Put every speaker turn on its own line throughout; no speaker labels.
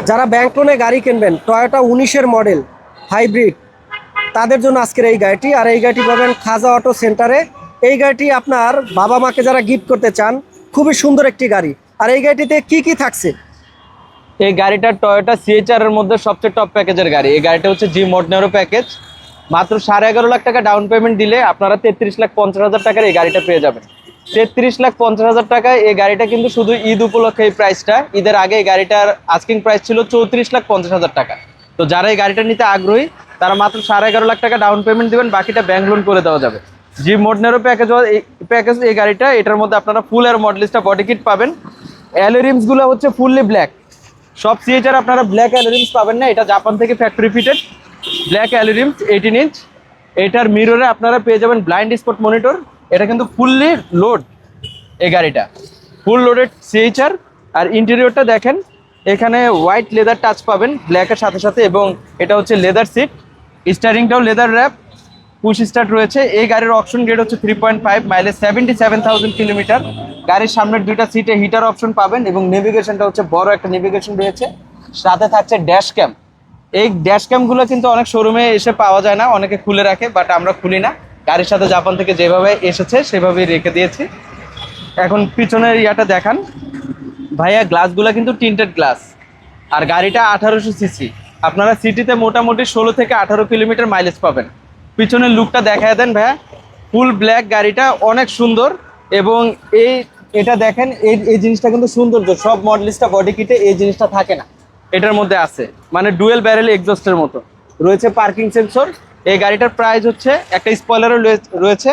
যারা ব্যাংক লোনে গাড়ি কিনবেন টয়োটা 19-এর মডেল হাইব্রিড, তাদের জন্য আজকের এই গাড়িটি। আর এই গাড়িটি পাবেন খাজা অটো সেন্টারে। এই গাড়িটি আপনার বাবা মাকে যারা গিফট করতে চান, খুবই সুন্দর একটি গাড়ি। আর এই গাড়িটিতে কি কি থাকছে?
এই গাড়িটা টয়োটা সিএচআর এর মধ্যে সবচেয়ে টপ প্যাকেজের গাড়ি। এই গাড়িটা হচ্ছে জি মোডনেরো প্যাকেজ। মাত্র 11.5 লাখ টাকা ডাউন পেমেন্ট দিলে আপনারা 33,50,000 টাকার এই গাড়িটা পেয়ে যাবেন। 33,50,000 টাকায় এই গাড়িটা কিন্তু শুধু ঈদ উপলক্ষে এই প্রাইসটা। ঈদের আগে এই গাড়িটার আস্কিং প্রাইস ছিল 34,50,000 টাকা। তো যারা এই গাড়িটা নিতে আগ্রহী তারা মাত্র 11.5 লাখ টাকা ডাউন পেমেন্ট দিবেন, বাকিটা ব্যাংক লোন করে দেওয়া যাবে। জি মোডনেরো প্যাকেজ এই গাড়িটা, এটার মধ্যে আপনারা ফুল এর মডেলিস্টটা বডি কিট পাবেন। অ্যালোরিমস গুলো হচ্ছে ফুললি ব্ল্যাক। সব সিএচআর আপনারা ব্ল্যাক অ্যালোরিমস পাবেন না, এটা জাপান থেকে ফ্যাক্টরি ফিটেড ব্ল্যাক অ্যালোরিমস 18 ইঞ্চ। এটার মিররে আপনারা পেয়ে যাবেন ব্লাইন্ড স্পট মনিটর। এটা কিন্তু ফুললি লোড, এই গাড়িটা ফুল লোডেড সিএচআর। আর ইন্টেরিয়রটা দেখেন, এখানে হোয়াইট লেদার টাচ পাবেন ব্ল্যাকের সাথে সাথে, এবং এটা হচ্ছে লেদার সিট। স্টারিংটাও লেদার র্যাপ, পুশ স্টার্ট রয়েছে। এই গাড়ির অপশন গ্রেড হচ্ছে 3.5, মাইলেজ 77,000 কিলোমিটার। গাড়ির সামনের দুইটা সিটে হিটার অপশন পাবেন, এবং নেভিগেশনটা হচ্ছে বড় একটা নেভিগেশন রয়েছে। সাথে থাকছে ড্যাশ ক্যাম। এই ড্যাশ ক্যামগুলো কিন্তু অনেক শোরুমে এসে পাওয়া যায় না, অনেকে খুলে রাখে, বাট আমরা খুলি না। গাড়ির সাথে জাপান থেকে যেভাবে এসেছে সেভাবেই রেখে দিয়েছি। এখন পিছনের ইয়াটা দেখান ভাইয়া, গ্লাসগুলো কিন্তু টিন্টেড গ্লাস। আর গাড়িটা 1800 সিসি। আপনারা সিটিতে মোটামুটি 16 থেকে 18 কিলোমিটার মাইলেজ পাবেন। পিছনের লুকটা দেখায় দেন ভাইয়া। ফুল ব্ল্যাক, গাড়িটা অনেক সুন্দর। এবং এটা দেখেন, এই জিনিসটা কিন্তু সৌন্দর্য। সব মডেলিস্টটা বডি কিটে এই জিনিসটা থাকে না, এটার মধ্যে আছে। মানে ডুয়েল ব্যারেল এক্সস্টের মতো রয়েছে, পার্কিং সেন্সর। এই গাড়িটার প্রাইস হচ্ছে, একটা স্পয়লারও রয়েছে।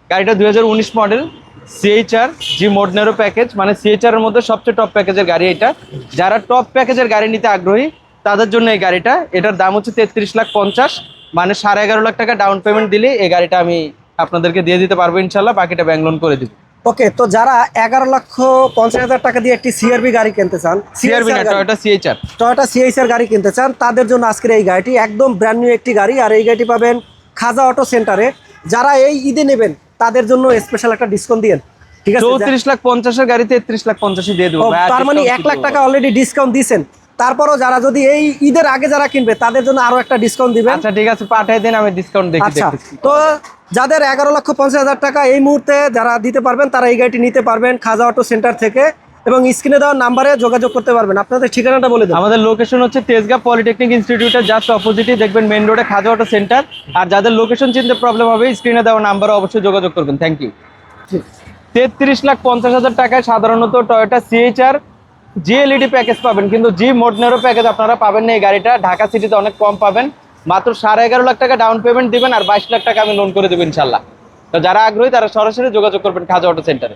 গাড়িটা 2019 মডেল সিএইচআর জি মোডনেরো প্যাকেজ, মানে সিএইচআর এর মধ্যে সবচেয়ে টপ প্যাকেজের গাড়ি এটা। যারা টপ প্যাকেজের গাড়ি নিতে আগ্রহী তাদের জন্য এই গাড়িটা। এটার দাম হচ্ছে 33,50,000, মানে 11.5 লাখ টাকা ডাউন পেমেন্ট দিলে এই গাড়িটা আমি আপনাদেরকে দিয়ে দিতে পারবো ইনশাল্লাহ, বাকিটা ব্যাংক লোন করে দিব।
ওকে, তো যারা 11,50,000 টাকা দিয়ে একটি সিআরবি গাড়ি কিনতে চান,
সিআরবি না, টয়োটা সিএইচআর,
টয়োটা সিএইচআর গাড়ি কিনতে চান, তাদের জন্য আজকের এই গাড়িটি একদম ব্র্যান্ড নিউ একটি গাড়ি। আর এই গাড়িটি পাবেন খাজা অটো সেন্টারে। যারা এই ঈদে নেবেন তাদের জন্য স্পেশাল একটা ডিসকাউন্ট দিয়েন, ঠিক আছে?
34,50,000 গাড়ি 33,50,000 দিয়ে দেবো।
তার মানে 1 লাখ টাকা অলরেডি ডিসকাউন্ট দিয়েছেন। তারপরও যারা যদি এই ঈদের আগে যারা কিনবে তাদের জন্য আরো একটা ডিসকাউন্ট দিবেন।
আচ্ছা ঠিক আছে, পাঠিয়ে দিন, আমি ডিসকাউন্ট দেখি।
আচ্ছা, তো যাদের 11,50,000 টাকা এই মুহূর্তে যারা দিতে পারবেন তারা এই গাড়িটি নিতে পারবেন খাজা অটো সেন্টার থেকে, এবং স্ক্রিনে দেওয়া নাম্বারে যোগাযোগ করতে পারবেন। আপনাদের ঠিকানাটা বলে দেন।
আমাদের লোকেশন হচ্ছে তেজগাঁ পলিটেকনিক ইনস্টিটিউটের জাস্ট অপোজিটই, দেখবেন মেইন রোডে খাজা অটো সেন্টার। আর যাদের লোকেশন চিনতে প্রবলেম হবে স্ক্রিনে দেওয়া নাম্বারে অবশ্যই যোগাযোগ করবেন। Thank you. 33,50,000 টাকায় সাধারণত টয়োটা সিএইচআর জিএলইডি প্যাকেজ পাবেন, কিন্তু জি মোডনেরো প্যাকেজ আপনারা পাবেন না। এই গাড়িটা ঢাকা সিটিতে অনেক কম পাবেন। মাত্র 11.5 লাখ টাকা ডাউন পেমেন্ট দিবেন, আর 22 লাখ টাকা আমি লোন করে দেবো ইনশাল্লাহ। তো যারা আগ্রহী তারা সরাসরি যোগাযোগ করবেন খাজা অটো সেন্টারে।